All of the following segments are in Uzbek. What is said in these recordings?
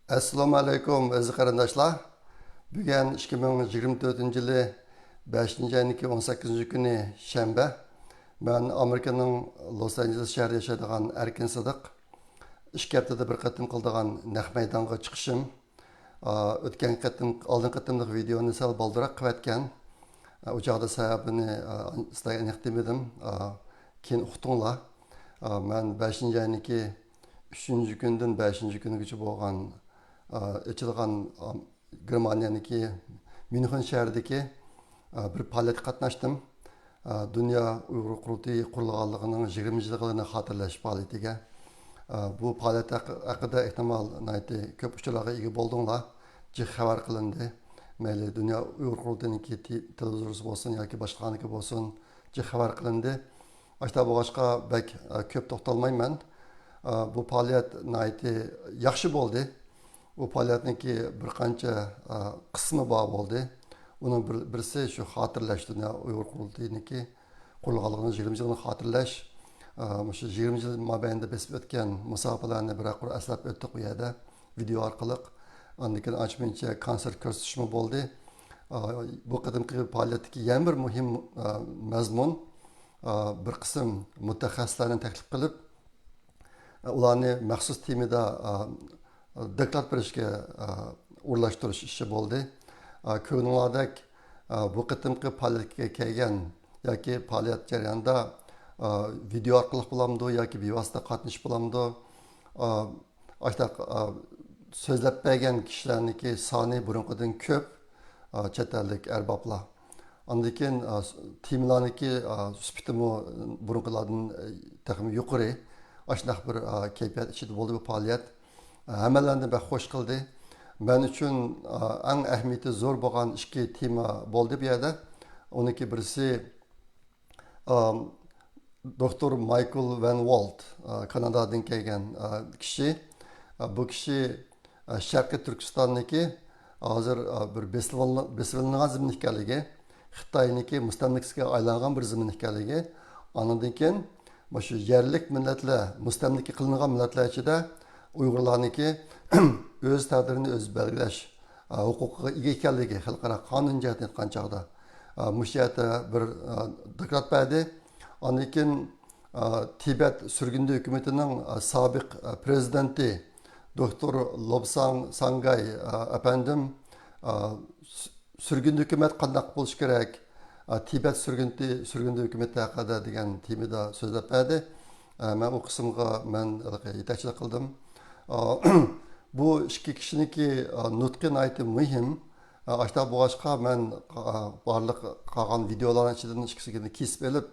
Assalomu alaykum aziz qarindoshlar. Bugun 2024-yili 5-oyning 18-kuni shanba. Men Amerikaning Los Angeles shahrida yashaydigan Erkin Sidiq. 2 haftada bir qatim qildigan naq maydonga chiqishim, o'tgan qatim oldin qatimlik videoni sal baldiroq qilayotgan. O chaqda sababini sizlarga aniqlamadim. Keyin uqdinglar. Men 5-oyning 3-kundan 5-kunigacha bo'lgan açılgan Germaniyaniki München şəhərindəki bir fəaliyyət qatnaşdım. Dünya Uyğur Qurultayı qurulğanlığının 20 yılını xatırlaş fəaliyyətiga. Bu fəaliyyət haqqında ehtimal köp uçurlarga ega boldunglar. Xəbər qılındı. Məyli Dünya Uyğur Qurultayınınki televizorisi bolsun yoki başqaniki bolsun, xəbər qılındı. Aşta boğaşqa bək köp toxtalmayman. Bu fəaliyyət yaxşı boldu. Bu fəaliyyətninki bir qancha qismi bor bo'ldi. Uning birisi shu xotirlash, Dünya Uyghur Qurultayiniki qurulganligini 20 yilini xotirlash. Shu 20 yil mobaynida besib o'tgan musofalarni biroq aslab o'tdik bu yerda video orqali. Ondan keyin ochmancha konsert ko'rsatishmi bo'ldi. Bu qadimgi faoliyatdagi yana bir muhim mazmun bir qism mutaxassislarni taklif qilib, ularni maxsus temada doklad berishga o'rlashtirish ishi bo'ldi. Ko'ngildek bu qitimqi faoliyatga kelgan yoki faoliyat jarayonida video orqali bo'lamdi yoki bevosita qatnashish bo'lamdi. Ashta so'zlab bergan kishilarniki soni burunqidan ko'p chet ellik arboblar. Ondan keyin temalarniki sifati burunqilardan taxmin yuqori. Ashunday bir kayfiyat ichida bo'ldi bu faoliyat. Hammalarni bak xoş qildi. Men uchun eng ahamiyati zo'r bo'lgan ikki tema bo'ldi bu yerda. Uniki birisi doktor Michael Van Walt, Kanadadan kelgan kishi. Bu kishi Sharqiy Turkistonniki hozir bir besilingan zamin ekanligi, Xitoyniki mustamlikasiga aylangan bir zamin ekanligi, ondan keyin shu yerlik millatlar, mustamlika qilingan millatlar ichida Uyg'urlarniki o'z taqdirini o'zi belgilash huquqiga ega ekanligi xalqaro qonun jihatdan aytgan chog'da mushiyata bir doklad berdi. Ondan keyin Tibet surgundi hukumatining sobiq prezidenti doktor Lobsang Sangay apandim surgundi hukumat qanday bo'lishi kerak, Tibet surgundi hukumati haqida degan temada so'zlab berdi. Men o qismga yetakchilik qildim. Bu ikki kishiniki nutqi nayti muhim. Ashta boğaşqa men barliq qolgan videolarning ichidan ikkisini kesib olib,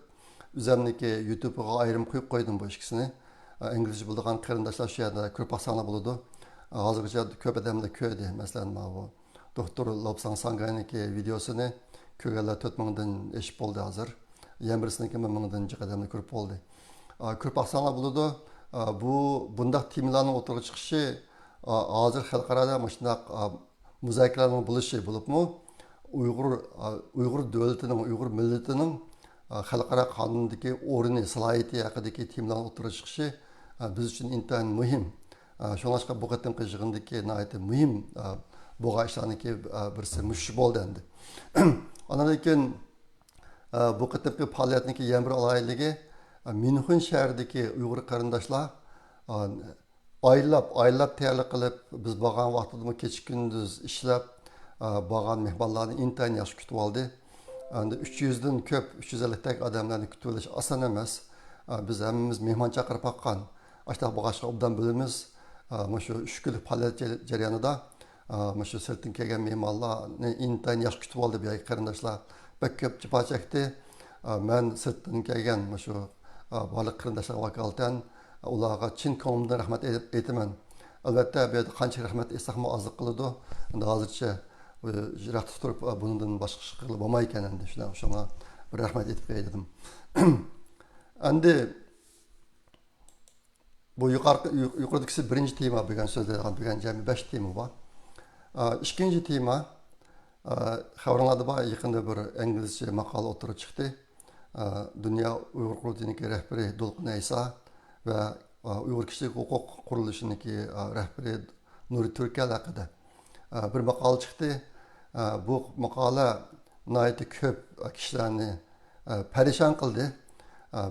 o'zimniki YouTube'ga ayrim qo'yib qo'ydim bu ikkisini. Inglizcha biladigan qarindoshlar shu yerda ko'p asana bo'ladi. Hozirgacha ko'p odamlar ko'rdi. Masalan, bu doktor Lobsang Sangayniki videosini ko'rganlar 4000 dan eshib bo'ldi hozir. Yana birisiniki 1000 dan jiq odamlar ko'rib bo'ldi. Ko'p asana bo'ladi. Bu bundaq temalarning o'tirib chiqishi hozir xalqaro mashunaq muzokaralarning bo'lishi bo'libmi, Uyg'ur davlatining, Uyg'ur millatining xalqaro qonundagi o'rni, salohiyati haqidagi temalarning o'tirib chiqishi biz uchun intayin muhim. Shuningdek bu qatimqi yig'indagi nihoyatda muhim bo'lgan ishlarniki birisi mush bo'ldi endi. Ondan keyin bu qatimqi faoliyatniki yana bir alohidaligi München şəhərindəki Uyğur qarindoshlar aylab tayyorlik qilib, biz bo'lgan vaqtda kecha kunduz ishlab bo'lgan mehmonlarni intayin yaxshi kutib oldi. Endi 300 dan ko'p, 350 tak odamlarni kutib olish oson emas. Biz hammamiz mehmon chaqirib qoqqan. Ashta bo'g'ashqa obdan bo'lamiz. Shu 3 kunlik faoliyat jarayonida shu sirtdan kelgan mehmonlarni intayin yaxshi kutib oldi bu qarindoshlar. Bak ko'p jafo chekdi. Men sirtdan kelgan shu barliq qarindoshlarga vakolatan ularga chin ko'nglimdan rahmat aytaman. Albatta bu yerda qancha rahmat aytsaqmi ozliq qiladi. Endi hozircha jiroqda turib bundan boshqa ish qilib bo'lmay ekan endi shunga bir rahmat aytib qo'ydim. Endi bu yuqoridagisi birinchi tema bo'lgan so'zlardan bo'lgan jami 5 tema bor. Ikkinchi tema xabarlarda bor, yaqinda bir inglizcha maqola o'tirib chiqdi. Dünya Uyghur Qurultayıniki rəhbəri Dolqun Eysa və Uyghur Kişilik Hüquq Quruluşuniki rəhbəri Nuri Türkel haqida bir maqola chiqdi. Bu maqola nihoyatda ko'p kishilarni parishon qildi.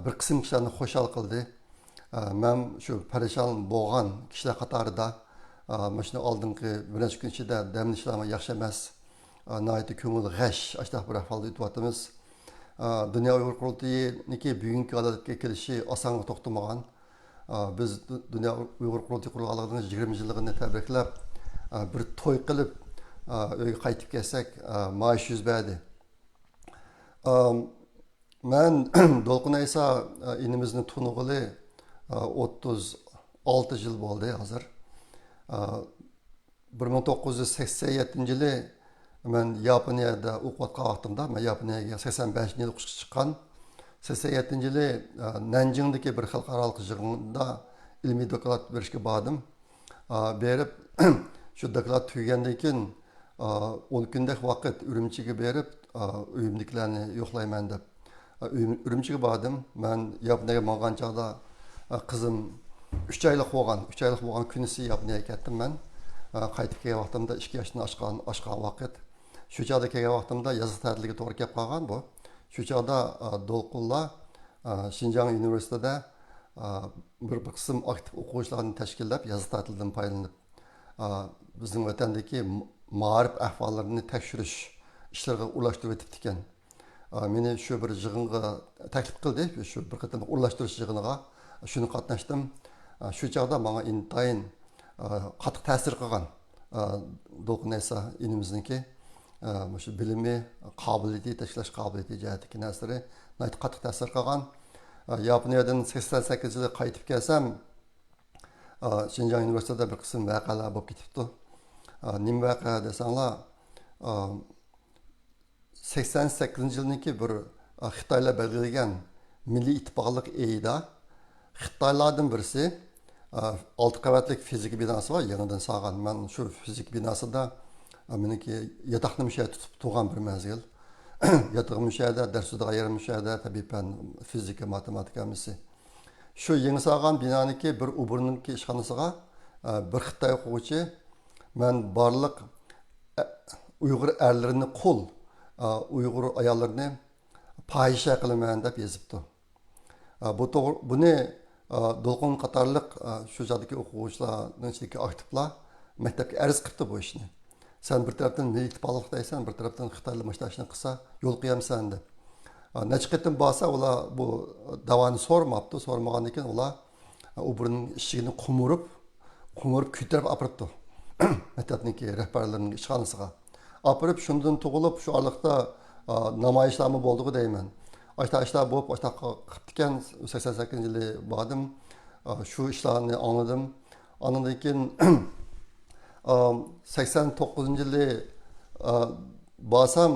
Bir qism kishilarni xushal qildi. Men shu parishon bo'lgan kishilar qatorida mana shuni oldingi bir necha kun ichida dam ishlarim yaxshi emas. Nihoyatda ko'ngil g'ash ashta bir ahvolda o'tyapmiz. Dünya Uyghur Qurultayı'niki bugungi holatga kelishi osonga to'xtamagan. Biz Dünya Uyghur Qurultayı qurganligining 20 yilligini tabriklab bir to'y qilib uyga qaytib kelsak, maash yuz berdi. Men Dolqun Aysa inimizni tunug'ili 36 yil bo'ldi hozir. 1987-yili men Yaponiyada o'qiyotgan vaqtimda, men Yaponiyaga 85-yil o'qishga chiqqan. 87-yili Nanjingdagi bir xalqaro yig'inda ilmiy doklad berishga bordim. Berib shu doklad tugagandan keyin 10 kunlik vaqt Urumchiga berib, uyimdagilarni yo'qlayman deb Urumchiga bordim. Men Yaponiyaga borgan chog'da qizim 3 oylik bo'lgan kunisi Yaponiyaga ketdim men. Qaytib kelgan vaqtimda 2 yoshdan oshgan vaqt. Shu chog'da kelgan vaqtimda yozuv ta'tiliga to'g'ri kelib qolgan bu. Shu chog'da Dolqunlar Xinjiang universitetida bir qism aktiv o'quvchilarni tashkillab yozuv ta'tilidan foydalanib bizning vatandagi ma'rif ahvollarini tekshirish ishlariga urlashtirib o'tibdi ekan. Meni shu bir yig'inga taklif qildi, shu bir qator urlashtirish yig'iniga shuni qatnashdim. Shu chog'da menga intayin qattiq ta'sir qilgan Dolqun Aysa inimizniki shu bilimi, qobiliyati, tashlash qobiliyati jihatdagi narsari qattiq ta'sir qilgan. Yaponiyadan 88 yilda qaytib kelsam, Xinjiang universitetida bir qism voqealar bo'lib ketibdi. Nim voqea desanglar, 88-yilniki bir Xitoylar belgilagan Milliy ittifoqlik eyida Xitoylardan birisi 6 qavatlik fizika binosi var, yanıdan sağgan. Men shu fizik binosida meniki yotoqni mushay tutib turgan bir mezgil. Yotoq mushayda, darsda yer mushayda, tabiiy fan, fizika, matematika misi. Shu yangi sağgan binoniki bir uburniki ishxonasiga bir Xitoy o'quvchi men barliq Uyg'ur erlarini qo'l, Uyg'ur ayollarini fohisha qilaman deb yozibdi. Buni Dolqun qatorliq shu joydagi o'quvchilarning ichidagi aktivlar maktabga arz qildi bu ishni. Sen bir tarafdan milliy ittifoqlik deysan, bir tarafdan Xitoylar mashtashni qilsa, yo'l qo'yamsan deb. Necha qatim bo'lsa, ular bu davoni so'ramabdi, so'ramagandan keyin ular o'brining ishigini qumurib ko'tarib apiribdi. Maktabniki rahbarlarining ishxonasiga. Apirib shundan tug'ilib, shu oraliqda namoyishlarmi bo'ldi deyman. Ashta bo'lib, ashta qilib ekan 88-yili bordim. Shu ishlarni anladim. Andan keyin 89-yili borsam,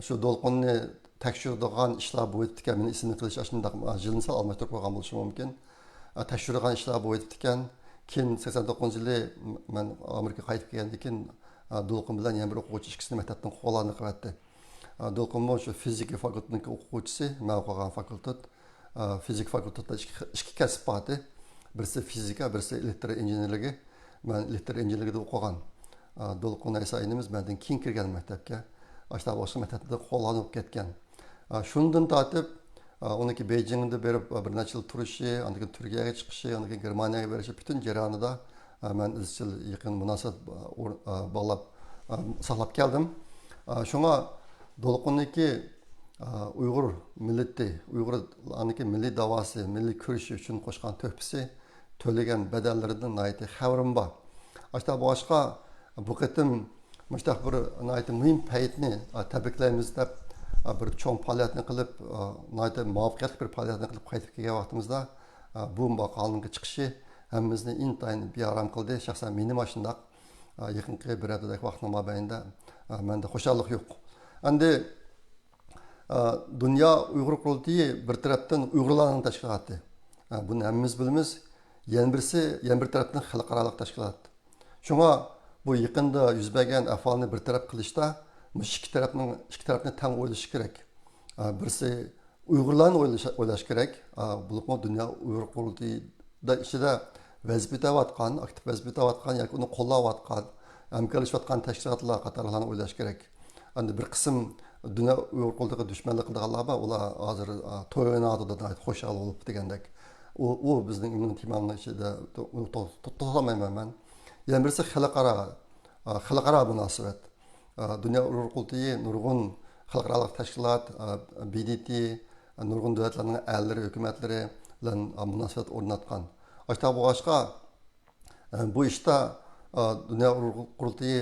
shu Dolqunni tekshiradigan ishlar bo'lib ekan. Meni ismini qilish shunday yilni sal almashtirib qo'ygan bo'lishi mumkin. Tekshiradigan ishlar bo'lib ekan. Keyin 89-yili men Amerikaga qaytib kelgandan keyin Dolqun bilan yana bir o'quvchi ikkisini maktabdan qo'llarni qilyapti. Dolqun shu fizika fakultetining o'quvchisi, men o'qigan fakultet, fizik fakultetida ikki kasb bor. Birisi fizika, birisi elektr injenerligi. Men elektr injenerligida o'qigan. Dolqun Aysa inimiz mendan keyin kirgan maktabga. Ashta boshqa maktabda qo'llanib ketgan. Shundan tortib uniki Beijingda berib bir necha yil turishi, undan keyin Turkiyaga chiqishi, undan keyin Germaniyaga berishi butun jarayonida men izchil yaqin munosabat bog'lab saqlab keldim. Shunga Dolqunniki Uyg'ur millati, Uyg'urlarniki milliy davosi, milliy kurashi uchun qo'shgan to'hfasi, to'lagan badallaridan nihoyatda xabarim bor. Ashta boshqa bu qatim mushtaq bir nihoyatda muhim paytni tabriklaymiz deb bir cho'ng faoliyatni qilib, nihoyatda muvaffaqiyatli bir faoliyatni qilib qaytib kelgan vaqtimizda bu maqolaning chiqishi hammamizni intayin bearam qildi. Shaxsan mening shundoq yaqinqi bir haftadak vaqtning mobaynida menda xushallik yo'q. Endi Dünya Uyghur Qurultayı bir tarafdan Uyg'urlarning tashkiloti. Buni hammamiz bilamiz. Yana bir tarafdan xalqaro tashkilot. Shunga bu yaqinda yuz bergan ahvolni bir taraf qilishda ikki tarafni tang o'ylash kerak. Birisi Uyg'urlarni o'ylash kerak. Bu Dünya Uyghur Qurultayida ichida vazifetayotgan, aktiv vazifetayotgan yoki uni qo'llayotgan, hamkorlashayotgan tashkilotlar qatorlarni o'ylash kerak. Endi bir qism dunyo Uyg'ur qulluqi dushmanlik qilganlar bor, ular hozir to'y o'ynadi xo'shal bo'lib degandek. U bizning temamning ichida to'xtamayman men. Yana birisi xalqaro munosabat. Dünya Uyg'ur qulluqi nurg'un xalqaro tashkilot, BDT, nurg'un davlatlarning a'lolari, hukumatlari bilan munosabat o'rnatgan. Ashta bu boshqa bu ishda Dünya Uyg'ur qulluqi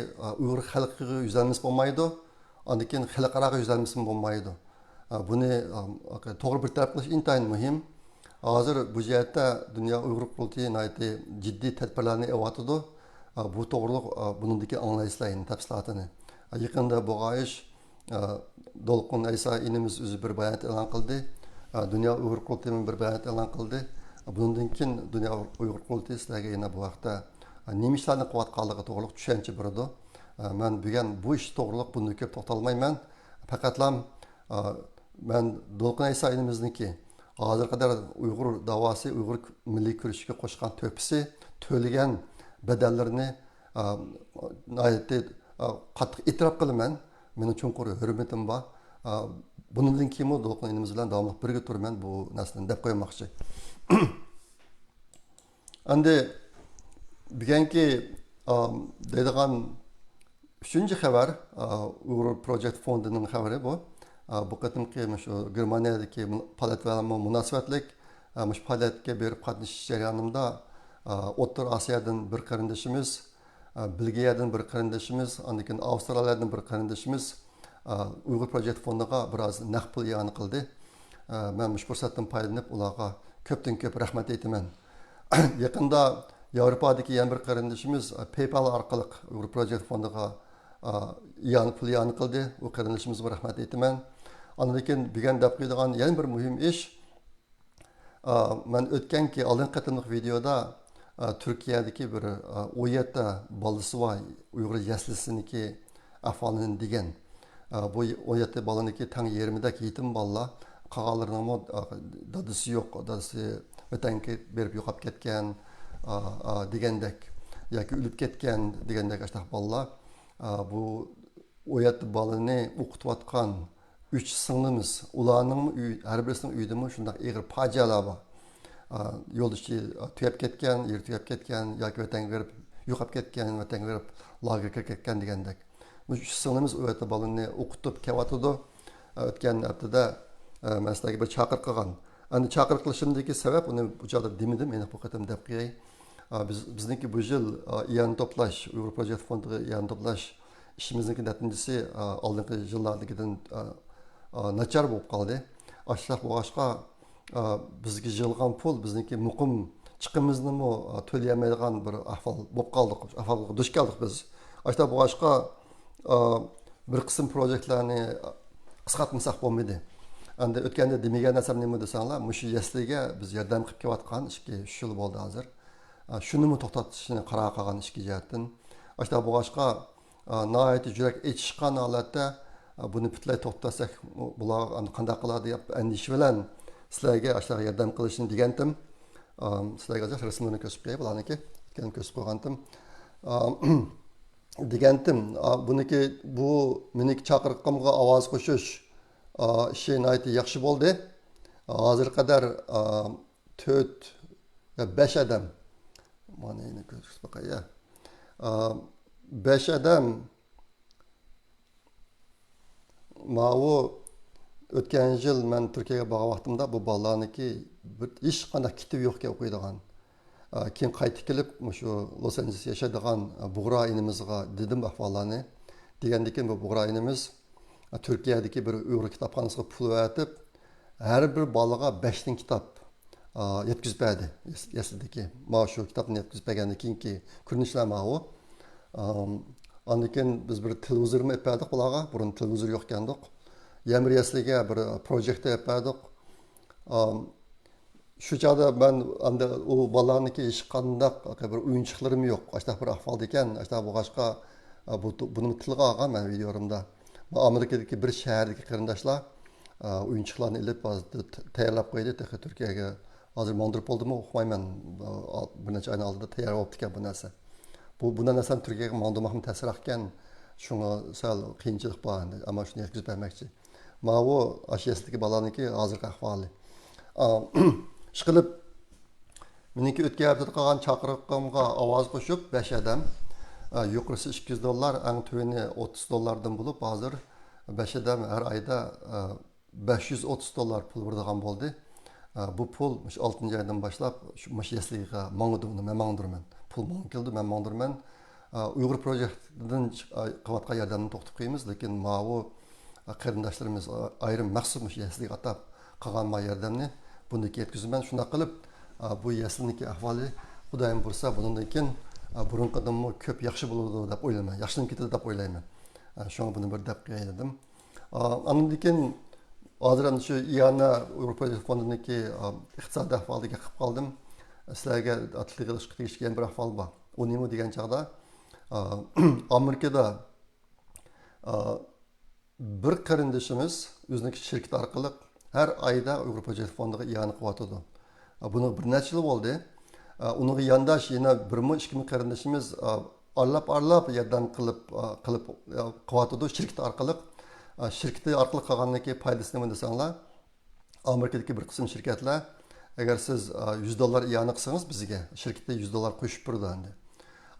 Uyg'ur xalqiga yuzlanmas bo'lmaydi. Ondan keyin xalqaro yuzlanmas bo'lmaydi. Buni to'g'ri bir taraf qilish intayin muhim. Hozir bu jihatda Dünya Uyg'ur qulluqi jiddiy tadbirlarni olyotidi. Bu to'g'riliq buningdagi anglaysizlar tafsilotini. Yaqinda bu ish Dolqun Aysa inimiz o'zi bir bayonot e'lon qildi. Dünya Uyg'ur qulluqi bir bayonot e'lon qildi. Bundan keyin Dünya Uyg'ur qulluqi sizlarga yana bu vaqtda nima ishlarni qilayotganligi to'g'riliq tushuncha beradi. Men bugun bu ish to'g'riliq buni ko'p to'xtalmayman. Faqatlam men Dolqun Aysa inimizniki hozir qadar Uyg'ur davosi, Uyg'ur milliy kurashiga qo'shgan to'pisi, to'lagan bedellarini qattiq e'tirof qilaman. Mening chunqur hurmatim bor. Bundan keyin Dolqun inimiz bilan davomli birga turman bu narsani deb qo'ymoqchi. Endi bugungi deydigan 3-chi xabar Uyg'ur Project fondining xabari bu. Bu qatimki shu Germaniyadagi palat bilan munosabatlik mush palatga berib qatnashish jarayonimda O'rta Osiyodan bir qarindoshimiz, Belgiyadan bir qarindoshimiz, ondan keyin Avstraliyadan bir qarindoshimiz Uyg'ur Project fondiga biroz naqd pul iyon qildi. Men mush fursatdan foydalanib ularga ko'pdan ko'p rahmat aytaman. Yaqinda Yevropadagi yana bir qarindoshimiz PayPal orqali Uyg'ur Project fondiga pul iyon qildi. U qarindoshimizga rahmat aytaman. Ondan keyin bugun deb qo'yadigan yana bir muhim ish, men o'tganki oldingi qatimliq videoda Turkiyadagi bir 17 bolasi bor Uyg'ur yaslisiniki ahvolini degan. Bu 17 bolaniki tang yermidagi yetim bolalar, qolganlarning dadasi yo'q, dadasi vatanga berib yo'qolib ketgan degandek yoki o'lib ketgan degandek ashtax bolalar. Bu 17 bolani o'qitayotgan 3 singlimiz, ularning har birisining uyida shunday og'ir fojialar bor. Yo'ldoshi tuyab ketgan, yer tuyab ketgan yoki vatanga berib yo'qolib ketgan, vatanga berib lagerga kirib ketgan degandek. Bu 3 singlimiz 17 bolani o'qitib kelyotdi. O'tgan haftada men sizlarga bir chaqiriq qilgan. Endi chaqiriq qilishimdagi sabab uni bu joyda demadim, meni bu qatam deb qo'yay. Bizniki bu yil iyon to'plash, Uyg'ur Project fondiga iyon to'plash ishimizniki natijasi oldingi yillardagidan nachar bo'lib qoldi. Ashlar boshqa bizga yig'ilgan pul bizniki muqim chiqimimizni to'layolmaydigan bir ahvol bo'lib qoldik. Ahvolga duch keldik biz. Ashlar boshqa bir qism proyektlarni qisqartmasak bo'lmaydi. Endi o'tganda demagan narsam nima desanglar, mushu yasliga biz yordam qilib kelayotgan 2-3 yil bo'ldi hozir. Shuni to'xtatishni qaror qilgan ishga jihatdan. Ashlar boshqa nihoyat yurak echishgan holatda buni butlay to'xtatsak bular qanday qiladi deb andisha bilan sizlarga ashlar yordam qilishni degandim. Sizlarga rasmlarni ko'rsatib qo'yay, bularniki o'tgan ko'rsatib qo'ygandim. Degandim, buniki bu mening chaqiriqimga ovoz qo'shish ishi nihoyat yaxshi bo'ldi. Hozir qadar 4 ya 5 odam mana endi ko'rsatib qo'yay. 5 odam Ma'u o'tgan yil men Turkiyaga borgan vaqtimda bu bolalarniki hech qanday kitob yo'qga o'qiydigan. Keyin qaytib kelib shu Los Anjelesda yashaydigan Bug'ra inimizga dedim ahvollarni. Degandan keyin bu Bug'ra inimiz Turkiyadagi bir Uyg'ur kitobxonasiga pul o'tib, har bir bolaga 5 ta kitob yetkazib berdi. Yasladiki, mana shu kitobni yetkazib bergandan keyingi ko'rinishlar ma'u. Ondan keyin biz bir televizorni yapardik bularga, burun televizor yo'q ekandik. Yamir yasliga bir proyektda yapardik. Shu chog'da men endi u bolalarniki hech qanday bir o'yinchiqlarim yo'q. Ashtax bir ahvolda ekan, ashtax bu boshqa buni tilga olgan men videorimda. Amerikadagi bir shahardagi qarindoshlar o'yinchiqlarni ilib tayyorlab qo'ydi, Turkiyaga hozir mo'ndirib bo'ldimi uqmayman. Bir necha oyning oldida tayyor bo'libdi ekan bu narsa. Bundan narsani Turkiyaga mo'ndirmoq ham ta'sirroq ekan. Shunga sal qiyinchilik bor endi, ammo shuni yetkazib bermoqchi. Mana bu ashiyasidagi balaniki hozirgi ahvoli. Ishqilib meniki o'tgan haftada qolgan chaqiriqqa ovoz qo'shib 5 odam yuqorisi $200, eng tuvini $30 bo'lib, hozir 5 odam har oyda $530 pul beradigan bo'ldi. Bu pul 6-oydan boshlab shu mashiyasligiga mang'dim, men mang'dirman. Pul keldi, men mang'dirman. Uyg'ur projektidan qilayotgan yordamni to'xtatib qo'yamiz, lekin bu qarindoshlarimiz ayrim maxsus mashiyasligiga atab qilgan yordamni bunda yetkazman. Shunday qilib bu yasliniki ahvoli xudoyim bo'lsa bundan keyin burunqidan ko'p yaxshi bo'ladi deb o'ylayman. Yaxshilanib ketadi deb o'ylayman. Shunga buni bir deb qo'ydim. Andan keyin hozir shu Iyana Yevropa fondiniki iqtisodiy ahvoliga qilib qoldim. Sizlarga atliq qilishga tegishgan bir ahvol bor. U nima degan chaqda Amerikada bir qarindoshimiz o'zining shirkat orqali har oyda Yevropa fondiga iyana qilyotdi. Buni bir necha yil bo'ldi. Uning yandash yana 1-2 qarindoshimiz arlab yordam qilib qilyotdi shirkat orqali. Şirketi orqali qilgandagi foydasi nima desanglar, Amerikadagi bir qism shirkatlar agar siz $100 iyana qilsangiz bizga shirkatda $100 qo'shib turdi endi.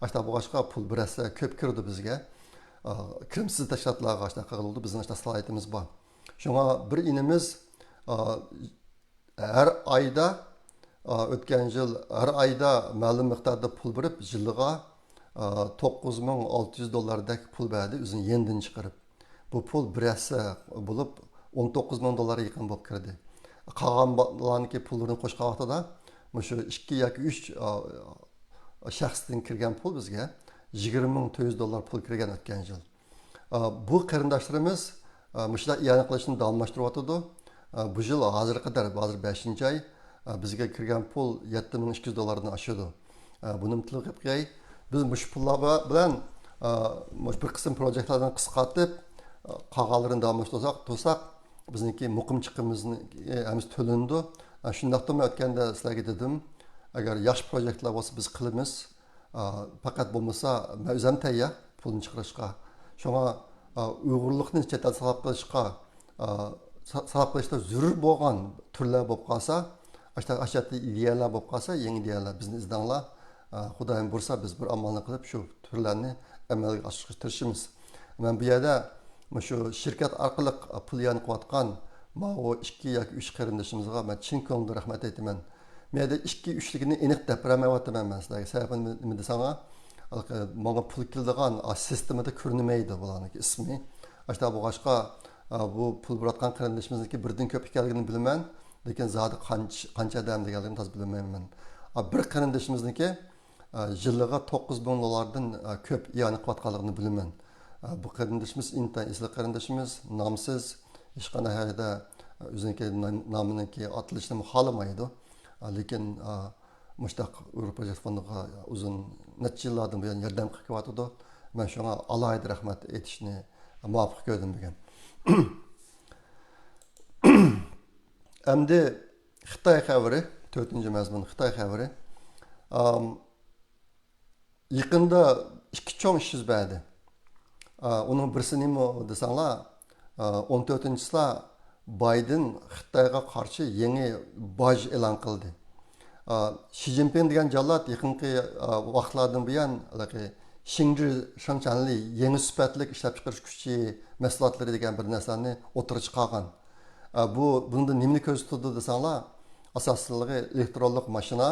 Ashta boshqa pul birasa ko'p kirdi bizga. Kirimsiz tashkilotlarga ashta qildi, bizning ashta salohiyatimiz bor. Shunga bir inimiz har oyda o'tgan yil har oyda ma'lum miqdorda pul berib, yiliga $9600 dak pul berdi, o'zini yendan chiqarib. Bu pul birasi bo'lib $19000 yaqin bo'lib kirdi. Qolganlarniki pullarni qo'shgan vaqtida shu 2 yoki 3 shaxsdan kirgan pul bizga $20400 pul kirgan o'tgan yil. Bu qarindoshlarimiz mushlar iyana qilishni davomlashtiryapti. Bu yil hozirga qadar, hozir 5-oy bizga kirgan pul $7200 dan oshadi. Buni mutlaq qilib qo'yay. Biz mush pullar bilan bir qism proyektlardan qisqartib qog'allarni davomlashtirsak, bizniki muqim chiqimizni hamiz to'lindi. Shundaqdan o'tganda sizlarga dedim, agar yaxshi proyektlar bo'lsa biz qilamiz. Faqat bo'lmasa, men o'zim tayyor pulni chiqarishga. Shunga Uyg'urlikni chet elga salab qilishda zarur bo'lgan turlar bo'lib qolsa, ashaddiy ideyalar bo'lib qolsa, yangi ideyalar bizni izdanglar. Xudoyim bo'lsa biz bir amalni qilib shu turlarni amalga oshirishga tirishimiz. Men bu yerda shu shirkat orqali pul yanqilayotgan o 2 yoki 3 qarindoshimizga men chin ko'ngildan rahmat aytaman. Menda 2-3ligini aniq deb bermayapman men sizlarga. Sababi nima desanglar, menga pul keladigan sistemada ko'rinmaydi bularning ismi. Ashta bu boshqa bu pul berayotgan qarindoshimizniki birdan ko'p ekanligini bilaman, lekin zodi qancha odam deganligini to'g'ri bilmayman. Bir qarindoshimizniki yiliga $9000 dan ko'p iyana qilayotganligini bilaman. Bu qarindoshimiz intan isli qarindoshimiz, nomsiz, hech qanday hayda o'ziniki nominiki atilishni xohlamaydi. Lekin mushtaq Yevropa fondiga uzun necha yillardan buyon yordam qilyapti. Men shunga alohida rahmat aytishni muvaffaq ko'rdim degan. Endi Xitoy xabari, 4-mazmun Xitoy xabari. Yaqinda 2 cho'ng ish yuz berdi. Onun birisi nima desanglar, 14-sida Biden Xitoyga qarshi yangi boj e'lon qildi. Xi Jinping degan jallod yaqinqi vaqtlardan buyon Xinjiang Shangchanli yangi sifatlik ishlab chiqarish kuchi mahsulotlari degan bir narsani o'tirib chiqargan. Bunda nimani ko'rsatdi desanglar, asosligi elektronlik mashina,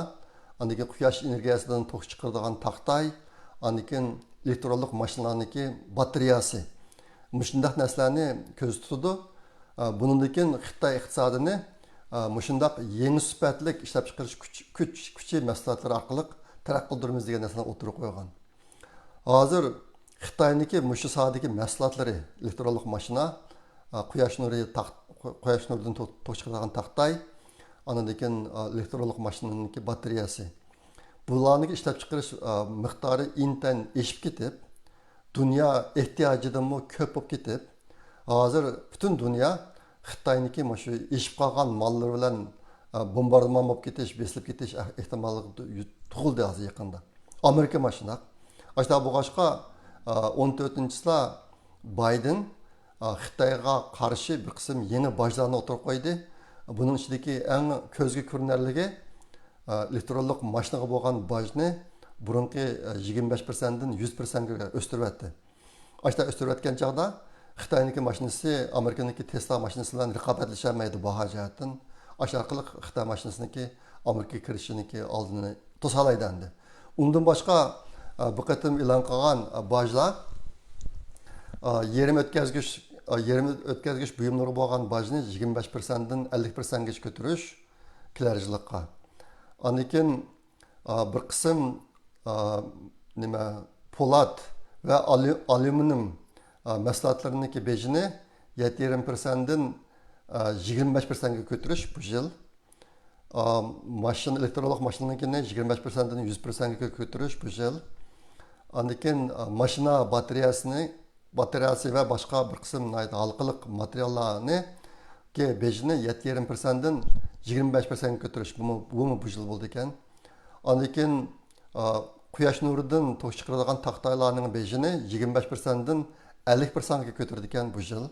andan quyosh energiyasidan to'q chiqaradigan taqtay, andan elektronlik mashinaniki batareyasi. Mushundaq narsalarni ko'rsatdi. Bundan keyin Xitoy iqtisodini mushundaq yangi sifatlik ishlab chiqarish kuchi mahsulotlari orqali taraqqi qildiramiz degan narsani o'tirib qo'ygan. Hozir Xitoyniki mushu sohadagi mahsulotlari elektronlik mashina, quyosh nuridan to'q chiqaradigan taqtay, andan keyin elektronlik mashinaniki batareyasi. Bularni ishlab chiqarish miqdori intan eshib ketib, dunyo ehtiyojidan ko'p bo'lib ketib, hozir butun dunyo Xitoyniki shu eshib qolgan mollar bilan bombardman bo'lib ketish, besilib ketish ehtimolligi tug'ildi hozir yaqinda. Amerika mashina. Ashta bo'lg'achqa 14-sida Bayden Xitoyga qarshi bir qism yangi bojlarni o'tirib qo'ydi. Buning ichidagi eng ko'zga ko'rinarligi elektronlik mashinaga bo'lgan bojni burunqi 25%dan 100%ga o'stiribdi. Ashta o'stirayotgan chog'da Xitoyniki mashinasi Amerikaniki Tesla mashinasi bilan raqobatlasholmaydi baho jihatdan. Ash orqali Xitoy mashinasiki Amerikaga kirishiniki oldini to'salaydi endi. Undan boshqa bu qatim e'lon qilgan bojlar yerim o'tkazgich buyumlari bo'lgan bojni 25%dan 50%gacha ko'tarish kelarjilikqa. Anikin bir qism polat va alyuminyum mahsulotlariniki bejini 7,5%dan 25%ga ko'tarish bu yil. Mashina elektronlik mashinanikini 25%dan 100%ga ko'tarish bu yil. Anikin mashina batareyasi va boshqa bir qism halqiliq materiallarni bejini 7,5%dan 25%ga ko'tarish bu yil bo'ldi ekan. Anikin quyosh nuridan to'sh chiqaradigan taqtaylarning bejini 25%dan 50%ga ko'tardi ekan bu yil.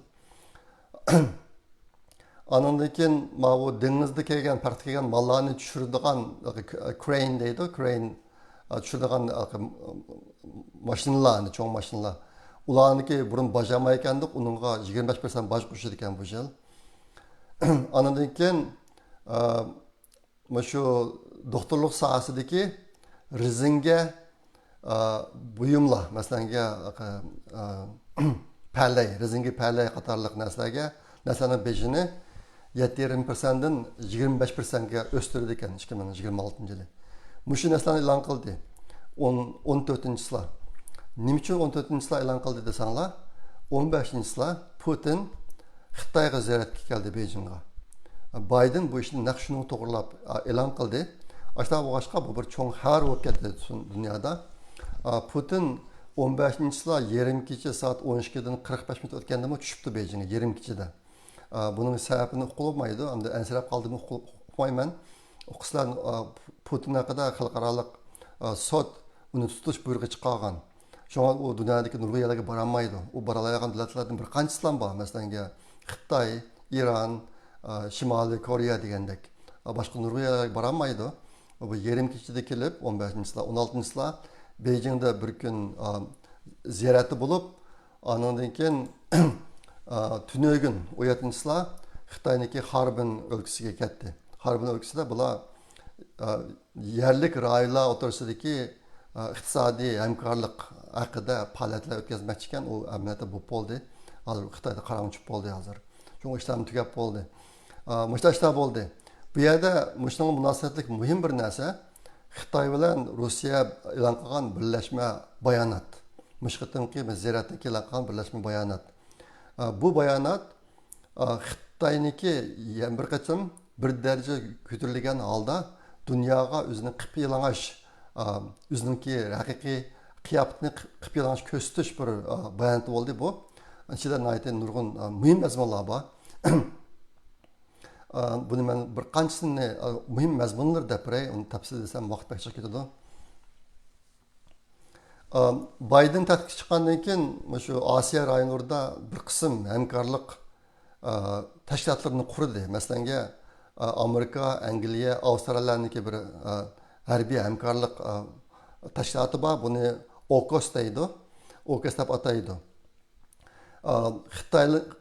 Andan keyin bu dengizda kelgan, partga kelgan mallarni tushiradigan crane deydi, crane tushiradigan mashinalarni, cho'ng mashinalar. Ularniki burun bajamay ekandik, uningga 25% boj qo'shildi ekan bu yil. Andan keyin shu doktorlik sohasidagi rezinga buyumlar, masalan, palay, rezinga palay qatorliq narsalarning bejini 7,5%dan 25%ga o'stirdi ekan 2026-yili. Mushu narsani e'lon qildi 14-sida. Nima uchun 14-sida e'lon qildi desanglar, 15-sida Putin Xitoyga ziyoratga keldi Beijingga. Bayden bu ishni naq shuni to'g'rilab e'lon qildi. Ashta boshqa bu bir cho'ng xabar bo'lib ketdi dunyoda. Putin 15-sida yarim kecha soat 12dan 45 minut o'tganda tushibdi Beijingga yarim kechada. Bunun sebebini uqulmaydı. Hem de ensirap kaldığımı uqmayman. Uqsılar Putin hakkında xalqaralıq sot uni tutuş buyruğu çıqargan. Şoňa o dünyadaki nurgul yerlerge baranmaydı. O baralayan devletlerden bir qançysılan bar. Mesela Xitay, İran, Şimali Koreya degендek. Başka nurgul yerlerge baranmaydı. Bu yerim kişide kelip 15-sida, 16-sida Beijing'de bir gün ziyaretli bulup anından keyin tünögün 17-sida Xitoyniki Harbin o'lkasiga ketdi. Harbin o'lkasida bular yerlik rayonlar o'rtasidagi iqtisodiy hamkorlik haqida faoliyatlar o'tkazmoqchi ekan, u amaliyotda bo'lib bo'ldi. Hozir Xitoyda qarang'uchi bo'ldi hozir. Chunki ishlarni tugab bo'ldi. Mushta bo'ldi. Bu yerda mushunga munosabatlik muhim bir narsa Xitoy bilan Rossiya e'lon qilgan birlashma bayonot. Mushqitimki ziyoratga e'lon qilgan birlashma bayonot. Bu bayonot Xitoyniki bir qachon bir daraja ko'tarilgan holda dunyoga o'zining qip-yalang'och o'ziningki haqiqiy qiyofatni qip-yalang'och ko'rsatish bir bayonot bo'ldi bu. Ichida nurg'un muhim mazmunlar bor. Buni men bir qanchasini muhim mazmunlar deb beray, uni tafsil desam vaqt bekcha ketadi. Bayden tartibga chiqqandan keyin shu Osiyo rayonlarida bir qism hamkorlik tashkilotlarini qurdi. Masalan, Amerika, Angliya, Avstraliyaniki bir harbiy hamkorlik tashkiloti bor. Buni AUKUS deydi. AUKUS deb ataydi.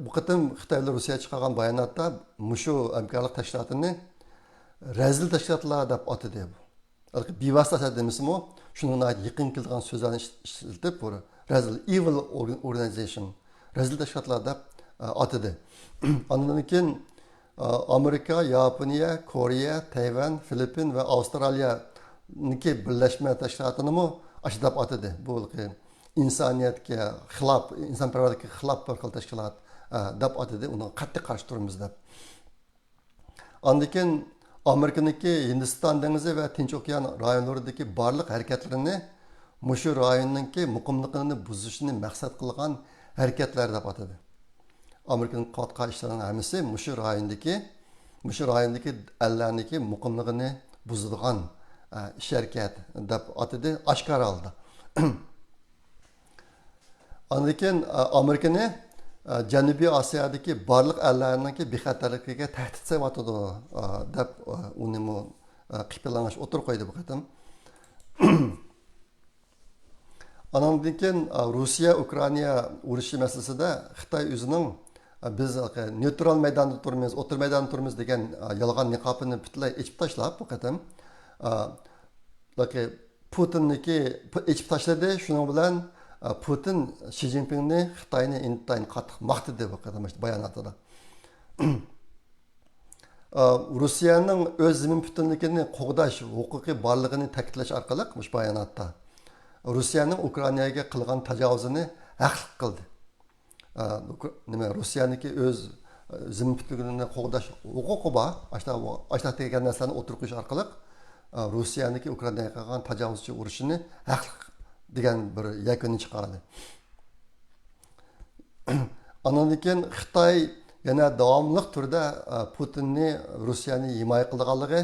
Bu qatim Xitoylar Rossiya chiqargan bayonotda mushu hamkorlik tashkilotini razil tashkilotlar deb atadi bu. Bevosita demismi, shunga yaqin kelgan so'zlarni ishlatib, bu razil evil organization, razil tashkilotlar deb atadi. Ondan keyin Amerika, Yaponiya, Koreya, Tayvan, Filippin va Avstraliyaniki birlashma tashkilotini ash deb atadi. Bu insoniyatga xilof, insonparvarlikka xilof bir xil tashkilot deb atadi. Uni qattiq qarshi turamiz deb. Ondan keyin Amerikaniki Hindiston dengizi va Tinch okean rayonlaridagi barliq harakatlarini mushu rayonninki muqimligini buzishni maqsad qilgan harakatlar deb atadi. Amerikaning qatqa ishlarining hammasi mushu rayondagi Müş rayondagi allarniki muqimligini buzadigan ish harakat deb atadi, oshkor oldi. Ondan keyin Amerikani Janubiy Osiyodagi barliq allarniki bexatarligiga tahdid so'yotidi deb uni qiypilangash o'tirib qo'ydi bu qatam. Andan keyin Rossiya Ukraina urushi masalasida Xitoy o'zining biz neytral maydonda turamiz, o'tir maydonda turamiz degan yolg'on niqobini butunlay ichib tashlab bu qatam Putinniki ichib tashladi. Shuning bilan Putin Xi Jinpingni Xitoyni intayin qattiq maqtadi bu qatam bayonotida. Rossiyaning o'z zamin butunligini qo'g'dash huquqi borligini ta'kidlash orqali bu bayonotda Rossiyaning Ukrainaga qilgan tajovuzini haqliq qildi. Rossiyaniki o'z zamin butunligini qo'g'dash huquqi bor. Ashta degan narsani o'tirib qo'yish orqali Rossiyaniki Ukrainaga qilgan tajovuzchi urushini haqliq degan bir yakuni chiqardi. Andan keyin Xitoy yana davomli turda Putinni Rossiyani himoya qilganligi,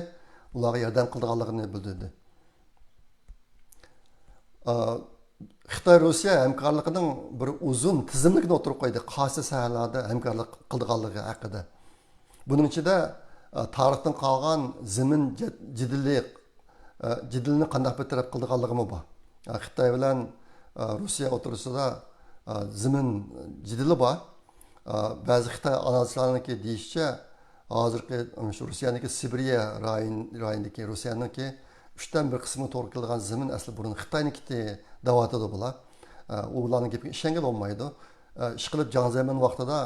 ularga yordam qilganligini bildirdi. Xitoy Rossiya hamkorligining bir uzun tizimligini o'tirib qo'ydi. Qaysi sohalarda hamkorlik qilganligi haqida. Buning ichida tarixdan qolgan zamin jidilni qanday bartaraf qilganligimi bor. Xitoy bilan Rossiya o'tirisida zamin jidili bor. Ba'zi Xitoy analistlarniki deyishicha, hozirgi Rossiyaniki Sibiriya rayonidagi Rossiyaniki 3dan 1 qismi to'g'ri kelgan zamin asli burun Xitoyniki davatida bular. Ularning gapiga ishongan bo'lmaydi. Ish qilib jang zamin vaqtida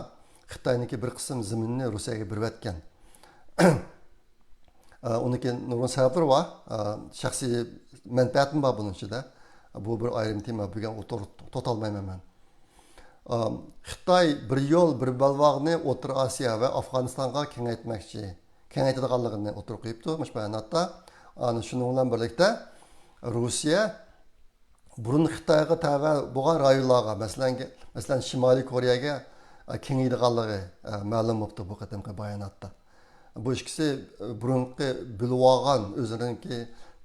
Xitoyniki bir qism zaminni Rossiyaga berib o'tgan. Uniki nurg'un sabablar bor. Shaxsiy manfaatim bor buning ichida. Bu bir ayrim tema, bugun to'xtalmayman men. Xitoy bir yo'l bir balvoqni O'rta Osiyo va Afg'onistonga kengaytirganligini o'tirib qo'yibdi. Mush bayonotda ana shuning bilan birlikda Rossiya burun Xitoyga tava bo'lgan rayonlarga, masalan Shimoliy Koreyaga kengaytirganligi ma'lum bo'ldi bu qatamqi bayonotda. Bu ikkisi burunqi bilib olgan o'zininki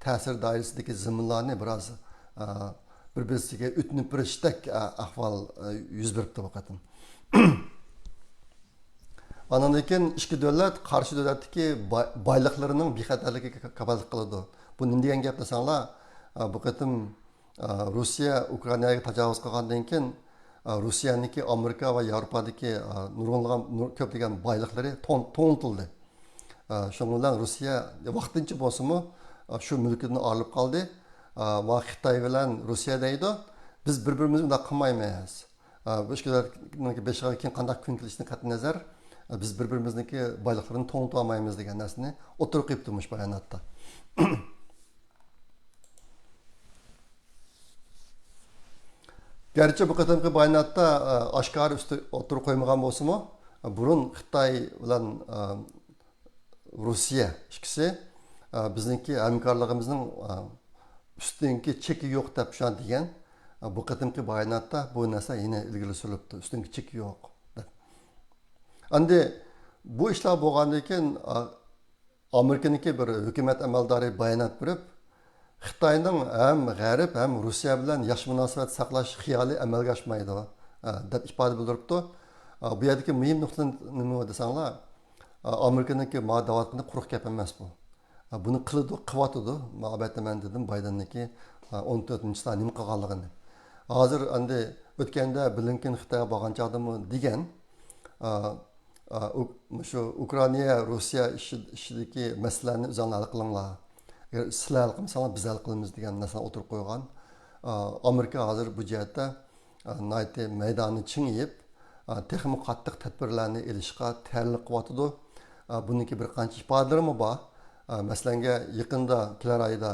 ta'sir doirasidagi zaminlarni biroz bir-birisiga o'tnib birishdek ahvol yuz beribdi bu qatam. Andan keyin ikki davlat qarshi davlatdagi boyliqlarining bexatarligiga kafolat qiladi. Bu nima degan gap desanglar, bu qatam Rossiya Ukrainaga tajovuz qilgandan keyin Rossiyaniki Amerika va Yevropadagi nurg'unlagan ko'plagan boyliqlari to'ntildi. Shuning bilan Rossiya vaqtincha bo'lsa-mu shu mulkini olib qoldi. Va Xitoy bilan Rossiya deydi, biz bir-birimizni unda qilmaymiz. Bu ishlarning beshiga keyin qanday kun kelishini qat'iy nazar biz bir-birimizniki boyliqlarini to'ntib olmaymiz degan narsani o'tirib qo'yibdimish bayonotda. Gerçi bu qatamqi bayonotda oshkor o'tirib qo'ymagan bo'lsa-mu, burun Xitoy bilan Rossiya ikkisi bizniki hamkorligimizning üstünki cheki yo'q deb shon degan. Bu qatimki bayonotda bu narsa yana ilgari surilibdi. Üstünki cheki yo'q deb. Endi bu ishlar bo'lgandan keyin Amerikaniki bir hukumat amaldori bayonot berib, Xitoyning ham G'arb ham Rossiya bilan yaxshi munosabat saqlash xiyoli amalga oshmaydi deb ifoda bildiribdi. Bu yerdagi muhim nuqta nima desanglar, Amerikaniki ma'davatni quruq gap emas bu. Buni qilyotidi. Albatta men dedim Baydenniki 14-san nima qilganligini. Hozir endi o'tganda Blinken Xitoyga borgan chog'dimi degan, shu Ukraina Rossiya ishidagi masalalarni o'zinglar hal qilinglar. Sizlar hal qilmasangiz biz hal qilamiz degan narsani o'tirib qo'ygan. Amerika hozir bu jihatda nayti maydonni chingib, texnik qattiq tadbirlarni elishga tayyorlik qilyotidi. Buniki bir qancha ifodalarmi bor. Masalan, yaqinda kelar oyda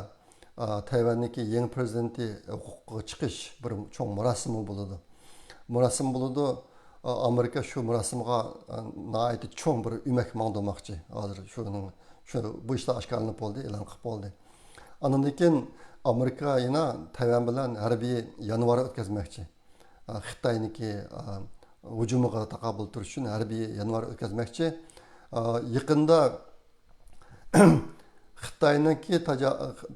Tayvanniki yangi prezidenti huquqiga chiqish bir cho'ng murosimi bo'ladi. Murosim bo'ladi. Amerika shu murosimga nihoyatda cho'ng bir umak mangdamoqchi. Hozir bu ishlar oshkorlanib bo'ldi, e'lon qilib bo'ldi. Andan keyin Amerika yana Tayvan bilan harbiy yanvar o'tkazmoqchi. Xitoyniki hujumiga taqobil turish uchun harbiy yanvar o'tkazmoqchi. Yaqında Xitoyninki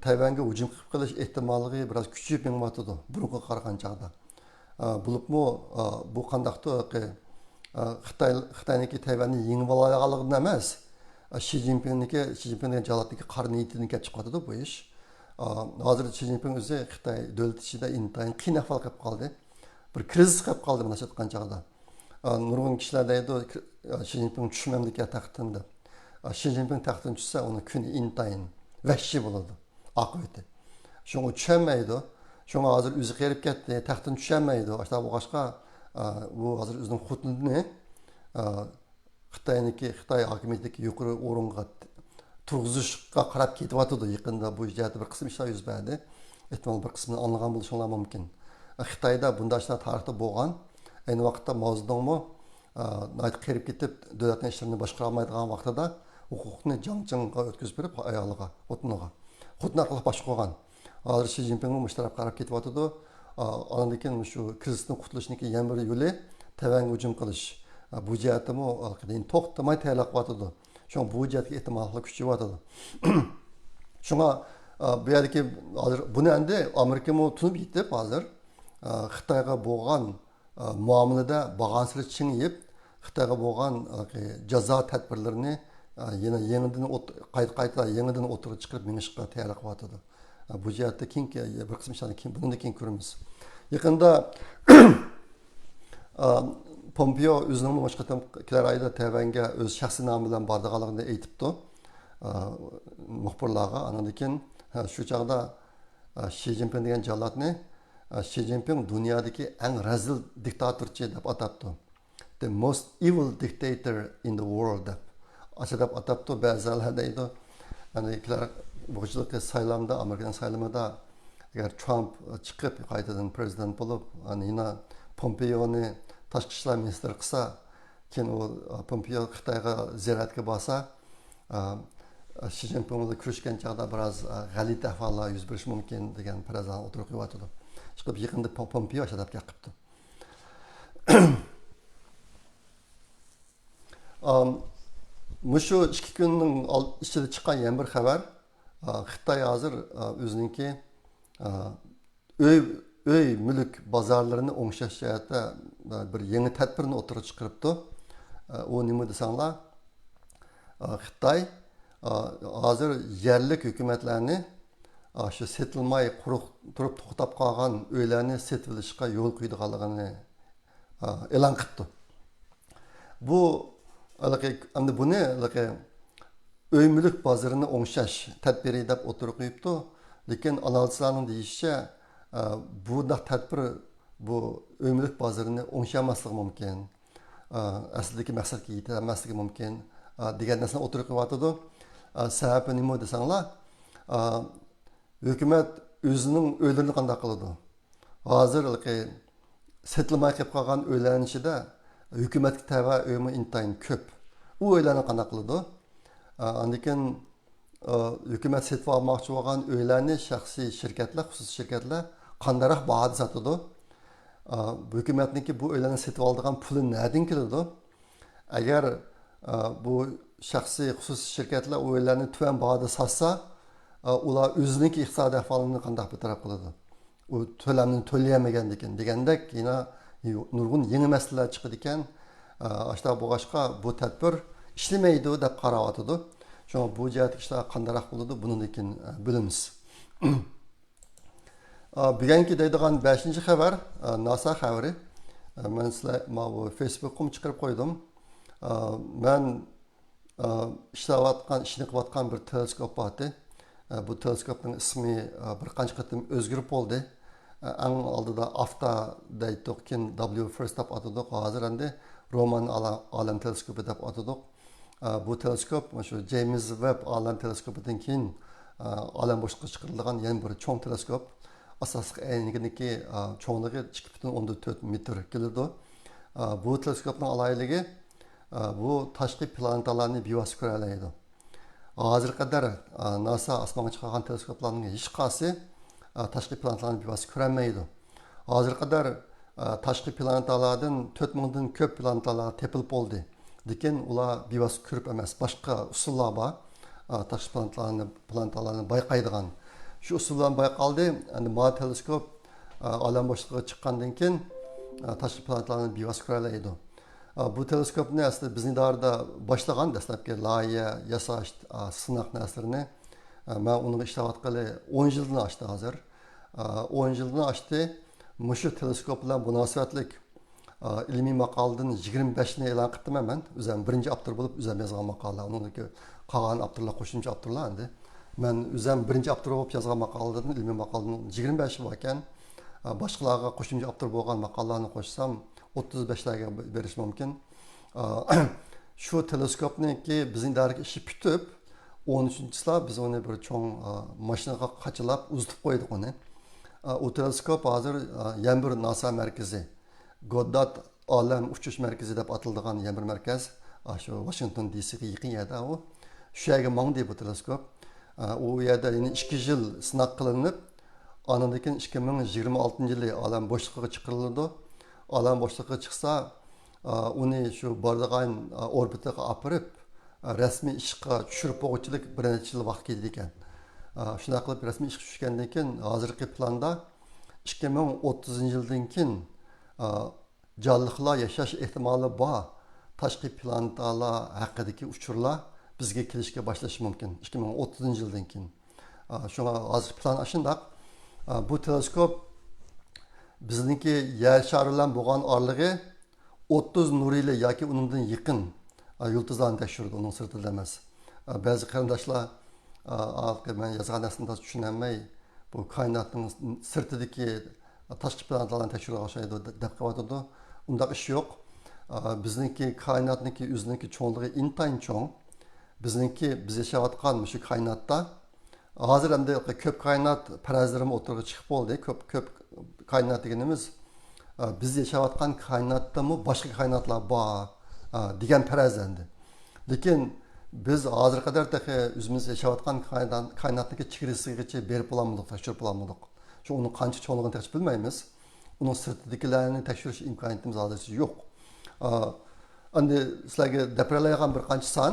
Tayvanga hujum qilib qilish ehtimoligi biroz kuchayib mingyotidi burunga qaragan chog'da. Bo'libmi bu qandaqdir Xitoyniki Tayvanni yengib olganligidan emas, Xi Jinpingniki jalatniki qora niyatidan kelib chiqyotidi bu ish. Hozir Xi Jinping o'zi Xitoy davlat ichida intayin qiyin ahvol qilib qoldi. Bir krizis qilib qoldi mana shu aytgan chog'da. Nurg'un kishilar deydi Xi Jinping tushmamdiki taxtdan deb. Xi Jinping taxtdan tushsa uni kuni intayin vahshiy bo'ladi oqibati. Shunga tushunmaydi. Shunga hozir o'zi qerib ketdi, taxtdan tushunmaydi. Boshqa bu hozir o'zining xotinini Xitoy hokimiyatidagi yuqori o'ringa turg'izishga qarab ketyotdi. Yaqinda bu jihatda bir qism ishlar yuz berdi. Ehtimol bir qismini anlagan bo'lishinglar mumkin. Xitoyda bunday ishlar tarixda bo'lgan. Ayni vaqtda Maozdongmi qerib ketib davlatning ishlarini boshqara olmaydigan vaqtida huquqni janjingga o'tkazib berib ayoliga, xotiniga. Xotin orqali boshqargan. Hozir Xi Jinpingmi mushtarab qarab ketyotdi. Ondan keyin shu krizdan qutulishniki yana bir yo'li Tayvanga hujum qilish. Bu jihatimi to'xtamay tayyorlanyotdi. Shunga bu jihatga ehtimollar kuchayyotdi. Shunga bu yerdagi hozir buni endi Amerikami tunib yetib hozir Xitoyga bo'lgan muomalada bag'ansiri chingib, Xitoyga bo'lgan jazo tadbirlarini yana yangidan o'tirib chiqib minishga tayyorlanyotdi. Bu jihatda keyingi bir qism ishlarni bundan keyin ko'ramiz. Yaqinda Pompeo o'zining boshqa kelar oyda Tayvanga o'z shaxsiy nomi bilan borganligini aytibdi. Muxbirlarga andan keyin shu chog'da Xi Jinping degan jallatni Xi Jinping dunyodagi eng razil diktatorchi deb atabdi. The most evil dictator in the world deb. Deb atabdi. Ba'zilar deydi, bu saylamda, Amerikan saylamida agar Trump chiqib qaytadan prezident bo'lib, yana Pompeoni tashqi ishlar ministri qilsa, keyin u Pompeo Xitoyga ziyoratga borsa, Xi Jinping bilan kurashgan chog'da biroz g'alati ahvollar yuz berishi mumkin degan farazani o'tirib qo'yotdi. Chiqib yaqinda Pompeo shadab gapirdi. Mushu 2 kunning ichida chiqqan yana bir xabar, Xitoy hozir o'ziningki uy mulk bozorlarini o'ngshash jihatda bir yangi tadbirni o'tirib chiqaribdi. U nima desanglar, Xitoy hozir yerlik hukumatlarni shu setilmay turib to'xtab qolgan uylarni setib olishga yo'l qo'ydiganligini e'lon qildi. Bu endi buni uy mulk bozorini o'ngshash tadbiri deb o'tirib qo'yibdi. Lekin analistlarning deyishicha, bu tadbir bu uy mulk bozorini o'ngshamaslik mumkin. Aslidagi maqsadga yetolmasligi mumkin degan narsani o'tirib qo'yotdi. Sababi nima desanglar, hukumat o'zining uylarini qanday qiladi? Hozir setilmay qolib qolgan uylarning ichida hukumatga tava uymi intayin ko'p. U uylarni qanday qiladi? Andikin hukumat setib olmoqchi bo'lgan uylarni shaxsiy shirkatlar, xususiy shirkatlar qandayroq bahoda sotadi? Hukumatniki bu uylarni setib oladigan puli nerdan keladi? Agar bu shaxsiy xususiy shirkatlar uylarni tuvan bahoda sotsa, ular o'zining iqtisodiy ahvolini qanday betaraf qiladi? U to'lamni to'layamagan degandek yana nurg'un yangi masalalar chiqadi ekan. Boshqa bu tadbir ishlamaydi deb qarayotdi. Shunga bu jihatga ishlar qandayroq bo'ladi, bundan keyin bilamiz. Bugungi deydigan 5-xabar NASA xabari. Men sizlar Facebook'ga chiqarib qo'ydim. Men ishni qilayotgan bir teleskop bor. Bu teleskopning ismi bir qancha qatim o'zgarib bo'ldi. Eng oldida AFTA deydik, keyin W First deb atadik. Hozir endi Roman olam teleskopi deb atadik. Bu teleskop shu James Webb olam teleskopidan keyin olam boshqa chiqarilgan yana bir cho'ng teleskop. Asosiy ayniginiki cho'ngligi 2.4 metr keladi. Bu teleskopning aloyligi bu tashqi planetalarni bevosita ko'ra oladi. Hozir qadar NASA osmonga chiqargan teleskoplarning hech qaysi tashqi planetalarni bevosita ko'rolmaydi. Hozir qadar tashqi planetalardan 4000 dan ko'p planetalar tepilib bo'ldi. Lekin ular bevosita ko'rib emas, boshqa usullar bor. Tashqi planetalarni bayqaydigan. Shu usullarni bayqaldi. Endi ma teleskop olam bo'shlig'iga chiqqandan keyin tashqi planetalarni bevosita ko'ralaydi. Bu teleskopni aslida bizning davrda boshlagan dastlabki loyiha yasash sinaq narsalarni men uni ishlayotgani 10 yildan oshdi hozir. 10 yildan oshdi. Mushu teleskop bilan munosabatlik ilmiy maqoladan 25 ni e'lon qildim men. O'zim birinchi avtor bo'lib o'zim yozgan maqola. Uniki qolgan avtorlar qo'shimcha avtorlar endi. Men o'zim birinchi avtor bo'lib yozgan maqoladan ilmiy maqoladan 25 bor ekan. Boshqalarga qo'shimcha avtor bo'lgan maqolalarni qo'shsam 35larga berish mumkin. Shu teleskopniki bizning darga ishi bitib 13-slar biz uni bir cho'ng mashinaga qachilab uzitib qo'ydik uni. O teleskop hozir yana bir NASA markazi, Goddard olam uchish markazi deb ataladigan yana bir markaz, shu Washington DC'ga yaqin yerda u. Shu yerga mangdi bu teleskop. U yerda 2 yil sinaq qilinib, andan keyin 2026-yili olam bo'shlig'iga chiqariladi. Olam bo'shlig'iga chiqsa, uni shu bordigan orbitaga apirib, rasmiy ishga tushirib qo'yishlik bir necha yil vaqt ketdi ekan. Shunday qilib rasmiy ishga tushgandan keyin hozirgi planda 2030-yildan keyin jonliqlar yashash ehtimoli bor tashqi planetalar haqidagi uchurlar bizga kelishga boshlashi mumkin 2030-yildan keyin. Shunga hozir plan shunday. Bu teleskop bizningki yer shari bilan bo'lgan orlig'i 30 nur yili yoki undan yaqin yulduzlarni tekshirdi, uning sirtida emas. Ba'zi qarindoshlar men yozgan narsamda tushunolmay bu koinotning sirtidagi tashqi planetalarni tekshirib olishadi deb qo'yadi. Undaq ish yo'q. Bizningki koinotniki o'ziniki cho'nligi intayin cho'ng. Bizningki biz yashayotgan shu koinotda hozir endi ko'p koinot farazlarim o'tirg'i chiqib bo'ldi. Ko'p koinot deganimiz biz yashayotgan koinotdami boshqa koinotlar bor degan faraz endi. Lekin biz hozir qadar o'zimiz yashayotgan koinotniki chegarasigacha berib olamiz, tekshirib olamiz. Shu uni qancha cho'nligini tekshirib bilmaymiz. Uning sirtidagilarni tekshirish imkoniyatimiz hozircha yo'q. Endi sizlarga dapiralayotgan bir qancha son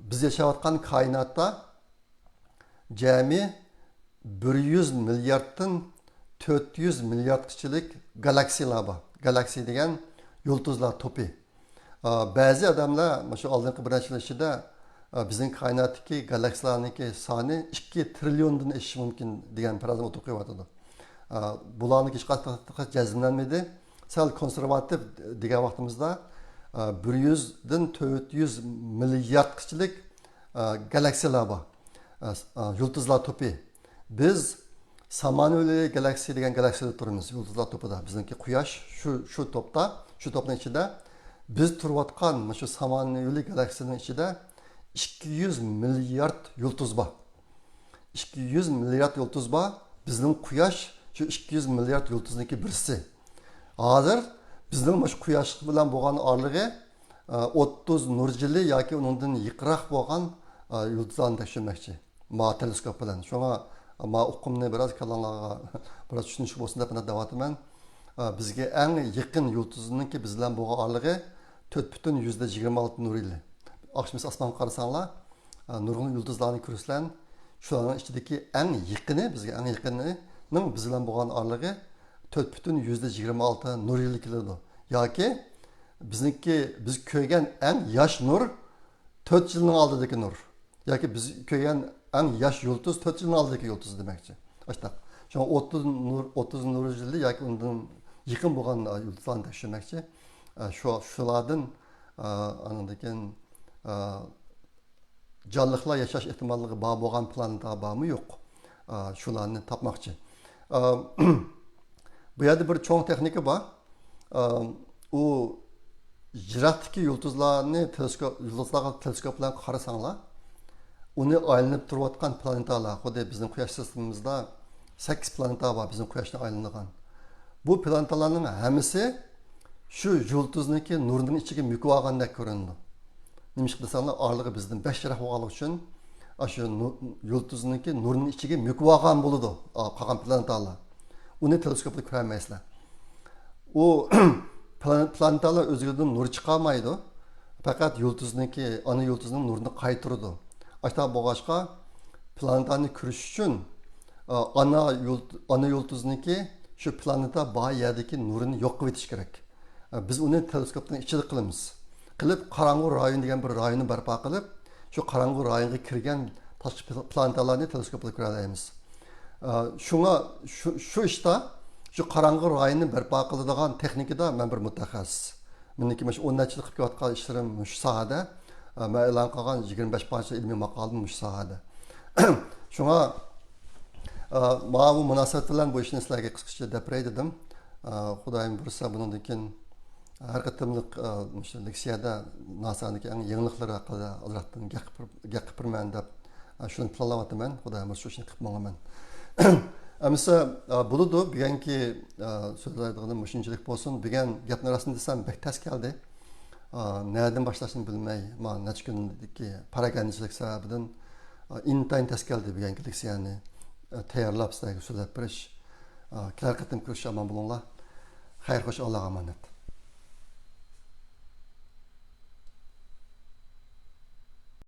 biz yashayotgan koinotda jami 100 milliarddan 400 milliardgacha galaksiyalar bor. Galaksiya degan yulduzlar to'pi. Ba'zi odamlar shu oldingi bir necha yil ichida bizning koinotdagi galaksiyalarniki soni 2 trilliondan oshishi mumkin degan farazni o'tirib qo'yadi. Bularni hech qanday jazmlanmaydi. Sal konservativ degan vaqtimizda 100 dan 400 milliardgacha galaksiyalar bor. Yulduzlar to'pi. Biz Samanyolu galaksiya degan galaksiyada turamiz, yulduzlar to'pida. Bizningki Quyosh shu topda, shu topning ichida biz turayotgan shu Samanyolu galaksiyaning ichida 200 milliard yulduz bor. 200 milliard yulduz bor. Bizning Quyosh shu 200 milliard yulduzniki birisi. Hozir bizning shu Quyosh bilan bo'lgan orlig'i 30 nur yili yoki undan yiqroq bo'lgan yulduzlarni tekshirmoqchi. Ma teleskop bilan. Shunga ma o'qimni biroz kalonlarga biroz tushunish bo'lsin deb da'vataman. Bizga eng yaqin yulduzniki biz bilan bo'lgan orlig'i 4,26 nur yili. Akşamüstü asman qarasanglar, nurg'un yulduzlarni ko'rsanglar, shularning ichidagi eng yaqini, bizga eng yaqinining biz bilan bo'lgan orlig'i 4,26 nur yili keladi. Yoki bizniki biz ko'rgan eng yosh nur 4 yilning oldidagi nur. Yoki biz ko'rgan eng yosh yulduz 4 yilning oldidagi yulduz demakchi. Ashta. Shunga 30 nur yili yoki undan yaqin bo'lgan yulduzlarni tekshirmoqchi. Shulardan anandakin jonliqlar yashash ehtimolligi bor bo'lgan planeta bormi yo'q. Shularni topmoqchi. Bu yerda bir cho'ng texnika bor. U yiroqdagi yulduzlarni yulduzlarga teleskop bilan qarasanglar, uni aylanib turayotgan planetalar, xuddi bizning Quyosh sistemamizda 8 planeta bor bizning Quyoshdan aylanadigan. Bu planetalarning hammasi shu yulduzniki nurning ichiga mukib olgandek ko'rinadi. Nimishqa desanglar, orlig'i bizdan 5 chiroq bo'lganligi uchun shu yulduzniki nurning ichiga mukib olgan bo'ladi, qolgan planetalar. Uni teleskopda ko'rolmaysizlar. U planetalar o'zidan nur chiqarmaydi. Faqat yulduzniki, ana yulduzning nurini qaytirdi. Ashta bo'lg'achqa planetani ko'rish uchun ana yulduzniki shu planeta bor yerdagi nurini yo'q qilib etish kerak. Biz uni teleskopdan ichida qilamiz. Qilib qorong'u rayon degan bir rayonni barpo qilib, shu qorong'u rayonga kirgan tashqi planetalarni teleskopda ko'ra olamiz. Shunga shu ishda shu qorong'u rayonni barpo qiladigan texnikada men bir mutaxassis. Meniki mana 10 necha yil qilib kelayotgan ishlarim shu sohada, men e'lon qilgan 25 parcha ilmiy maqolam shu sohada. Shunga mana bu munosabat bilan bu ishni sizlarga qisqacha deb dedim. Xudoyim bursa bundan keyin har qatimliq shu leksiyada NASA'niki eng yangiliklari haqida ozroqdan gapirman deb shuni planlayapman. Xudoyim bursa shuni qilib boraman. Amsa buludu bugungi so'zlaydiganim shunchalik bo'lsin. Bugun gapni rostini desam bek tas keldi. Nereden başlaşını bilmey, ma neç gündeki paraganchilik sababidan intayin tas keldi bugungi leksiyani tayyorlab sizlarga so'zlab berish. Kelar qatim ko'rish aman bo'linglar. Xayr xo'sh, Allohga omonat.